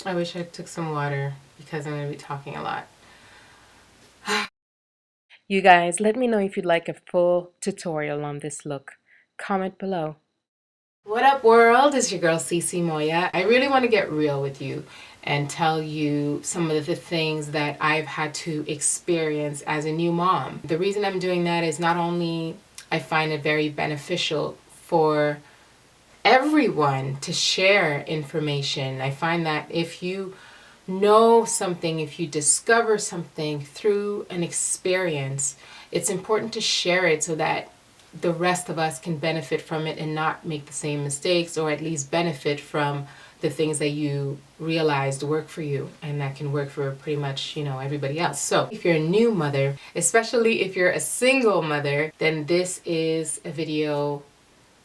I wish I took some water because I'm going to be talking a lot. You guys, let me know if you'd like a full tutorial on this look. Comment below. What up, world? It's your girl CiCi Moya. I really want to get real with you and tell you some of the things that I've had to experience as a new mom. The reason I'm doing that is not only I find it very beneficial for everyone to share information. I find that if you know something, if you discover something through an experience, it's important to share it so that the rest of us can benefit from it and not make the same mistakes, or at least benefit from the things that you realized work for you and that can work for pretty much, everybody else. So if you're a new mother, especially if you're a single mother, then this is a video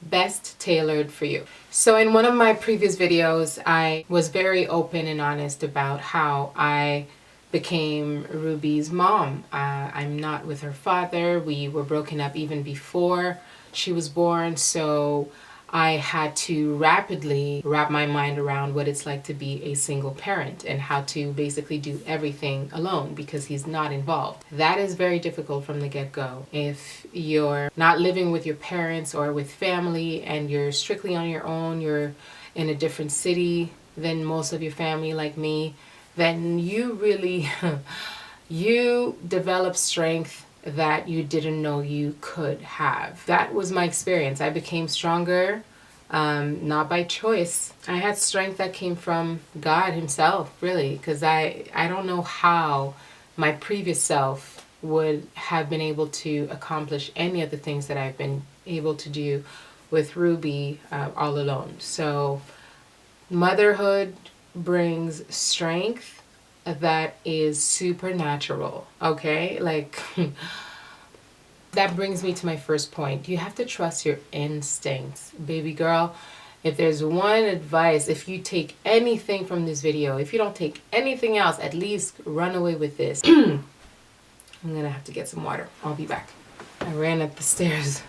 best tailored for you. So in one of my previous videos, I was very open and honest about how I became Ruby's mom. I'm not with her father. We were broken up even before she was born, so I had to rapidly wrap my mind around what it's like to be a single parent and how to basically do everything alone because he's not involved. That is very difficult from the get-go. If you're not living with your parents or with family and you're strictly on your own, you're in a different city than most of your family like me, then you really, you develop strength that you didn't know you could have. That was my experience. I became stronger, not by choice. I had strength that came from God himself, really, because I don't know how my previous self would have been able to accomplish any of the things that I've been able to do with Ruby all alone. So motherhood brings strength that is supernatural, okay? Like, that brings me to my first point. You have to trust your instincts, baby girl. If there's one advice, if you take anything from this video, if you don't take anything else, at least run away with this. I'm gonna have to get some water. I'll be back. I ran up the stairs.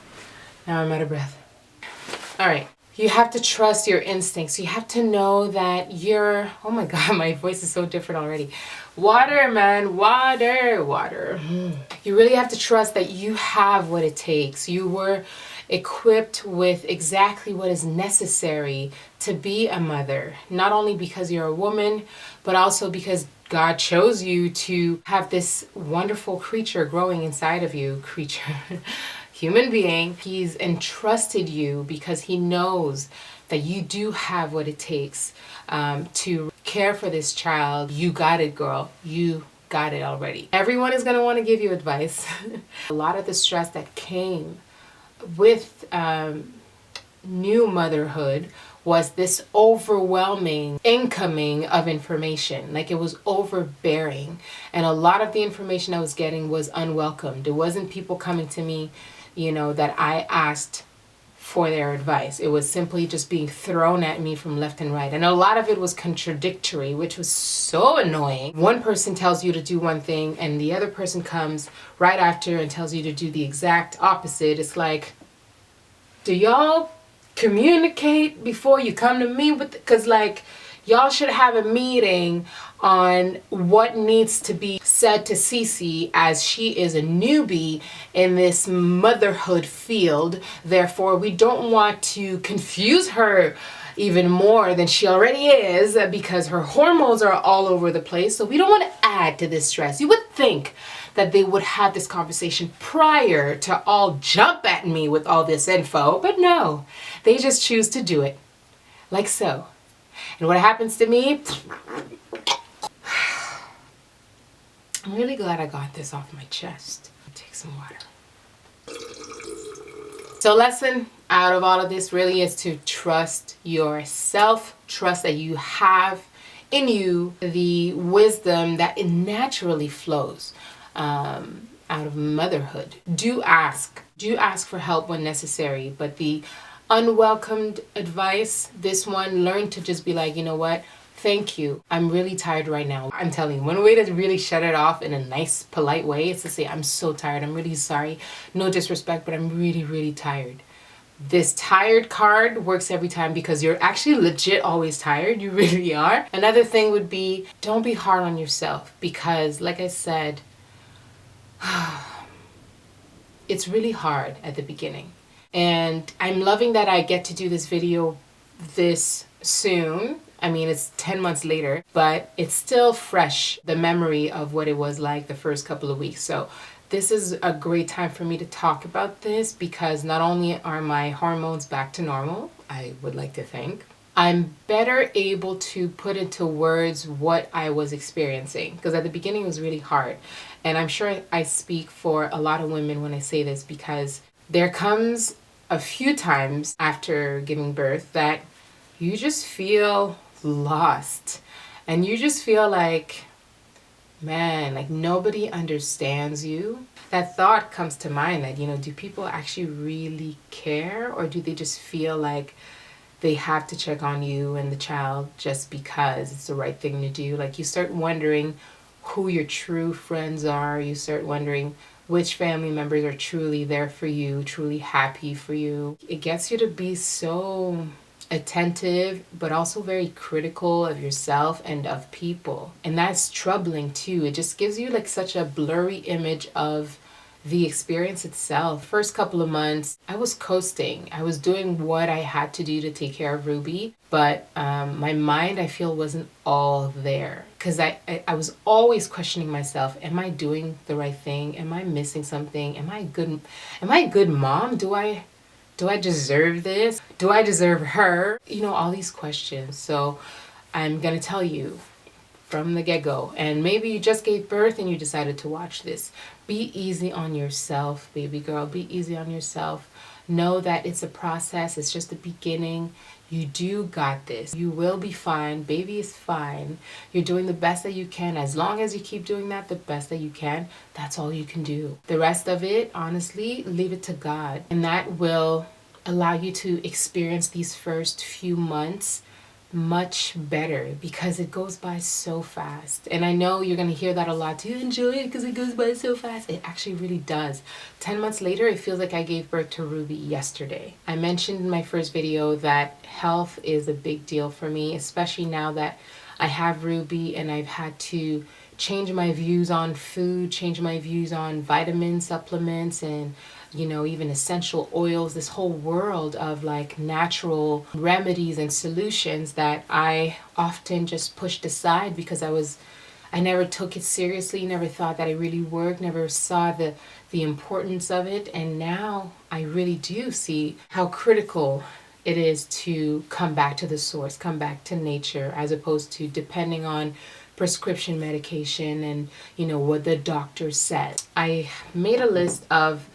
Now I'm out of breath. All right. You have to trust your instincts. You have to know that you're, oh my God, my voice is so different already. Water, man, water, water. You really have to trust that you have what it takes. You were equipped with exactly what is necessary to be a mother. Not only because you're a woman, but also because God chose you to have this wonderful creature growing inside of you. Creature. Human being. He's entrusted you because he knows that you do have what it takes to care for this child. You got it, girl. You got it already. Everyone is going to want to give you advice. A lot of the stress that came with new motherhood was this overwhelming incoming of information. Like, it was overbearing. And a lot of the information I was getting was unwelcomed. It wasn't people coming to me, that I asked for their advice. It was simply just being thrown at me from left and right. And a lot of it was contradictory, which was so annoying. One person tells you to do one thing and the other person comes right after and tells you to do the exact opposite. It's like, do y'all communicate before you come to me with, because like, y'all should have a meeting on what needs to be said to CiCi as she is a newbie in this motherhood field. Therefore, we don't want to confuse her even more than she already is because her hormones are all over the place. So we don't want to add to this stress. You would think that they would have this conversation prior to all jump at me with all this info, but no, they just choose to do it like so. And what happens to me? I'm really glad I got this off my chest. Take some water. So lesson out of all of this really is to trust yourself. Trust that you have in you the wisdom that it naturally flows out of motherhood. Do ask for help when necessary, but the unwelcomed advice, this one, learn to just be like, you know what? Thank you. I'm really tired right now. I'm telling you, one way to really shut it off in a nice, polite way is to say, I'm so tired. I'm really sorry. No disrespect, but I'm really, really tired. This tired card works every time because you're actually legit always tired. You really are. Another thing would be, don't be hard on yourself because, like I said, it's really hard at the beginning. And I'm loving that I get to do this video this soon. I mean, it's 10 months later, but it's still fresh, the memory of what it was like the first couple of weeks. So this is a great time for me to talk about this because not only are my hormones back to normal, I would like to think, I'm better able to put into words what I was experiencing because at the beginning it was really hard. And I'm sure I speak for a lot of women when I say this because there comes a few times after giving birth that you just feel lost and you just feel like, man, like nobody understands you. That thought comes to mind that, do people actually really care or do they just feel like they have to check on you and the child just because it's the right thing to do? Like you start wondering who your true friends are. You start wondering which family members are truly there for you, truly happy for you. It gets you to be so attentive, but also very critical of yourself and of people. And that's troubling too. It just gives you like such a blurry image of the experience itself. First couple of months, I was coasting. I was doing what I had to do to take care of Ruby, but my mind, I feel, wasn't all there because I was always questioning myself. Am I doing the right thing? Am I missing something? Am I a good mom? Do I deserve this? Do I deserve her? All these questions. So I'm going to tell you from the get-go. And maybe you just gave birth and you decided to watch this. Be easy on yourself, baby girl. Be easy on yourself. Know that it's a process. It's just the beginning. You do got this. You will be fine. Baby is fine. You're doing the best that you can. As long as you keep doing that, the best that you can, that's all you can do. The rest of it, honestly, leave it to God. And that will allow you to experience these first few months much better because it goes by so fast. And I know you're going to hear that a lot. Do you enjoy it because it goes by so fast? It actually really does. 10 months later, it feels like I gave birth to Ruby yesterday. I mentioned in my first video that health is a big deal for me, especially now that I have Ruby and I've had to change my views on food, change my views on vitamin supplements and even essential oils, this whole world of like natural remedies and solutions that I often just pushed aside because I never took it seriously, never thought that it really worked, never saw the importance of it. And now I really do see how critical it is to come back to the source, come back to nature, as opposed to depending on prescription medication and what the doctor said. I made a list of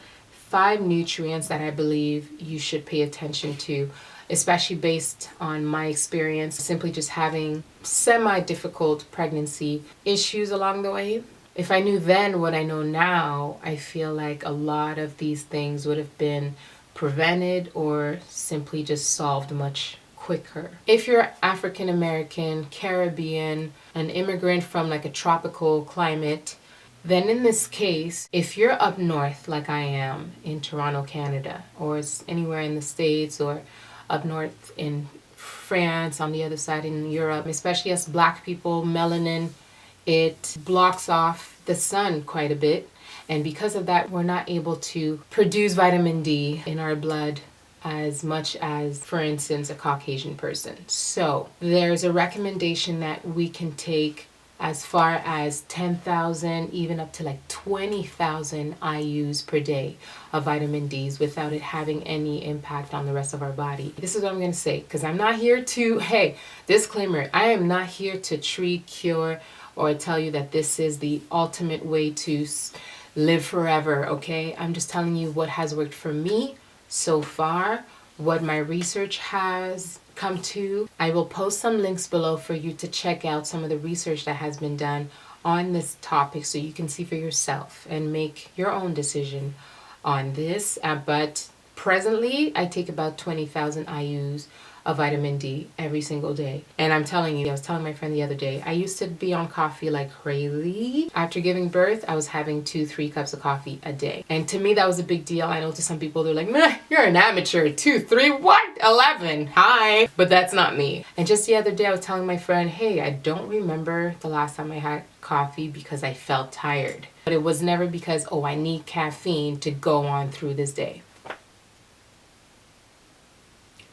5 nutrients that I believe you should pay attention to, especially based on my experience, simply just having semi-difficult pregnancy issues along the way. If I knew then what I know now, I feel like a lot of these things would have been prevented or simply just solved much quicker. If you're African American, Caribbean, an immigrant from like a tropical climate, then in this case, if you're up north like I am in Toronto, Canada, or it's anywhere in the States or up north in France, on the other side in Europe, especially us black people, melanin, it blocks off the sun quite a bit. And because of that, we're not able to produce vitamin D in our blood as much as, for instance, a Caucasian person. So there's a recommendation that we can take as far as 10,000, even up to like 20,000 IUs per day of vitamin Ds without it having any impact on the rest of our body. This is what I'm going to say, because I'm not here to, hey, disclaimer, I am not here to treat, cure, or tell you that this is the ultimate way to live forever, okay? I'm just telling you what has worked for me so far, what my research has come to. I will post some links below for you to check out some of the research that has been done on this topic so you can see for yourself and make your own decision on this. But presently, I take about 20,000 IUs of vitamin D every single day. And I'm telling you, I was telling my friend the other day, I used to be on coffee like crazy. After giving birth, I was having 2-3 cups of coffee a day. And to me, that was a big deal. I know to some people, they're like, meh, you're an amateur. 2, 3, what? 11, hi. But that's not me. And just the other day, I was telling my friend, hey, I don't remember the last time I had coffee because I felt tired. But it was never because, oh, I need caffeine to go on through this day.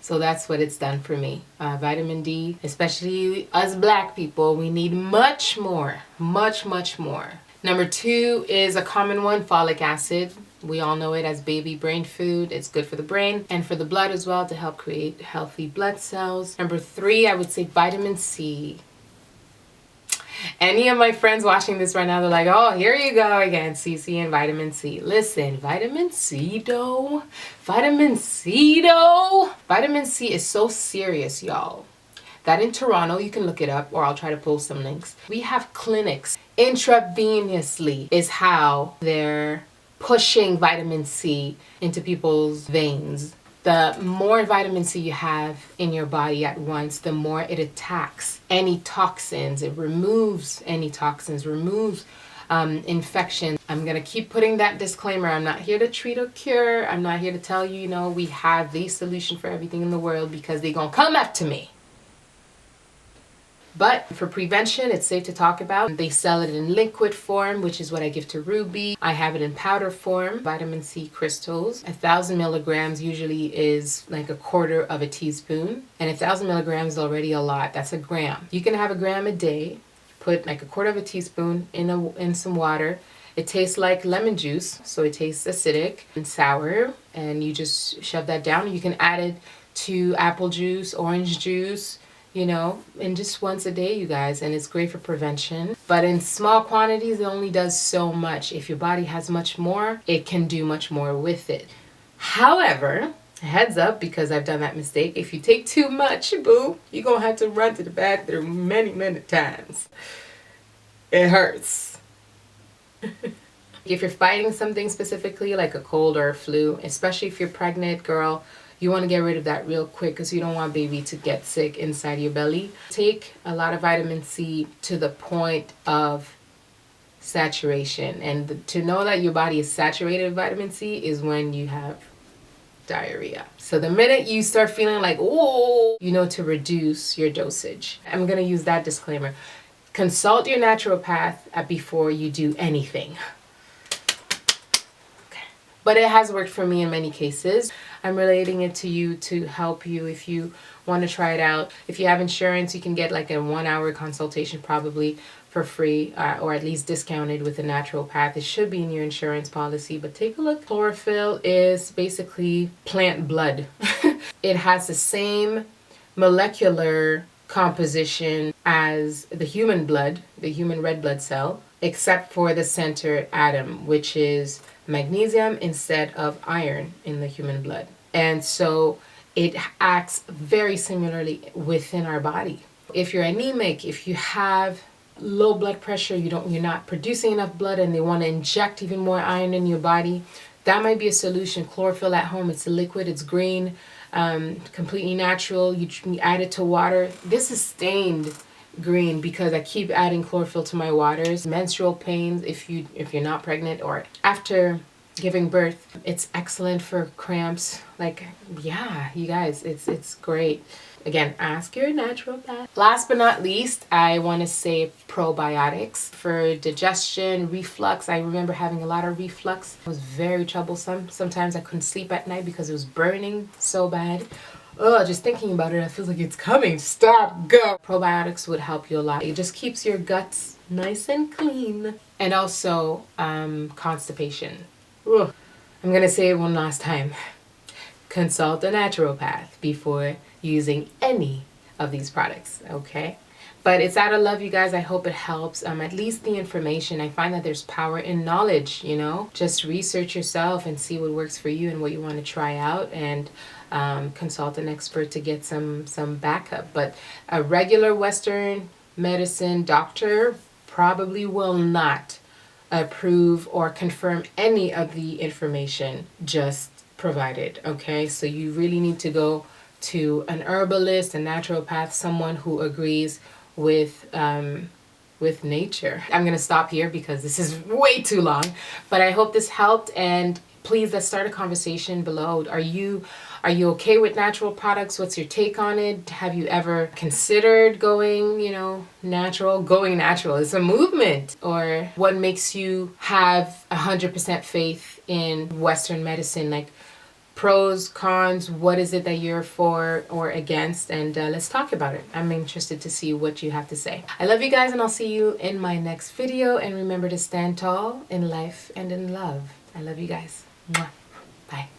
So that's what it's done for me. Vitamin D, especially us black people, we need much more, much more. Number 2 is a common one, folic acid. We all know it as baby brain food. It's good for the brain and for the blood as well to help create healthy blood cells. Number 3, I would say vitamin C. Any of my friends watching this right now, they're like, oh, here you go again, CiCi and vitamin C. Listen, vitamin C though, vitamin C is so serious, y'all, that in Toronto, you can look it up or I'll try to post some links. We have clinics intravenously is how they're pushing vitamin C into people's veins. The more vitamin C you have in your body at once, the more it attacks any toxins. It removes any toxins, removes infection. I'm going to keep putting that disclaimer. I'm not here to treat or cure. I'm not here to tell you, you know, we have the solution for everything in the world because they're going to come after me. But for prevention, it's safe to talk about. They sell it in liquid form, which is what I give to Ruby. I have it in powder form, vitamin C crystals. 1,000 milligrams usually is like 1/4 of a teaspoon. And 1,000 milligrams is already a lot. That's a gram. You can have 1 gram a day. Put like 1/4 of a teaspoon in some water. It tastes like lemon juice, so it tastes acidic and sour. And you just shove that down. You can add it to apple juice, orange juice, you know, and just once a day, you guys, and it's great for prevention. But in small quantities, it only does so much. If your body has much more, it can do much more with it. However, heads up, because I've done that mistake, if you take too much, boo, you're gonna have to run to the bathroom many times. It hurts. If you're fighting something specifically, like a cold or a flu, especially if you're pregnant, girl, you want to get rid of that real quick because you don't want baby to get sick inside your belly. Take a lot of vitamin C to the point of saturation. And to know that your body is saturated with vitamin C is when you have diarrhea. So the minute you start feeling like, oh, you know to reduce your dosage. I'm going to use that disclaimer. Consult your naturopath before you do anything. But it has worked for me in many cases. I'm relating it to you to help you if you want to try it out. If you have insurance, you can get like a 1-hour consultation probably for free or at least discounted with a naturopath. It should be in your insurance policy, but take a look. Chlorophyll is basically plant blood. It has the same molecular composition as the human blood, the human red blood cell, except for the center atom, which is magnesium instead of iron in the human blood. And so it acts very similarly within our body. If you're anemic, if you have low blood pressure, you're not producing enough blood and they want to inject even more iron in your body, that might be a solution. Chlorophyll at home, it's a liquid, it's green, completely natural. You add it to water. This is stained green because I keep adding chlorophyll to my waters. Menstrual pains, if you're not pregnant or after giving birth, it's excellent for cramps. Like, yeah, you guys, it's great. Again, ask your naturopath. Last but not least, I want to say probiotics for digestion, reflux. I remember having a lot of reflux. It was very troublesome. Sometimes I couldn't sleep at night because it was burning so bad. Oh, just thinking about it, I feel like it's coming. Stop, go. Probiotics would help you a lot. It just keeps your guts nice and clean. And also constipation. Ugh. I'm going to say it one last time. Consult a naturopath before using any of these products, okay? But it's out of love, you guys. I hope it helps. At least the information. I find that there's power in knowledge, you know? Just research yourself and see what works for you and what you want to try out, and consult an expert to get some backup. But a regular Western medicine doctor probably will not approve or confirm any of the information just provided, okay? So you really need to go to an herbalist, a naturopath, someone who agrees with nature. I'm gonna stop here because this is way too long, but I hope this helped, and please let's start a conversation below. Are you okay with natural products? What's your take on it? Have you ever considered going, natural? Going natural is a movement. Or what makes you have 100% faith in Western medicine? Like, pros, cons, what is it that you're for or against, and let's talk about it. I'm interested to see what you have to say. I love you guys, and I'll see you in my next video, and remember to stand tall in life and in love. I love you guys. Mwah. Bye.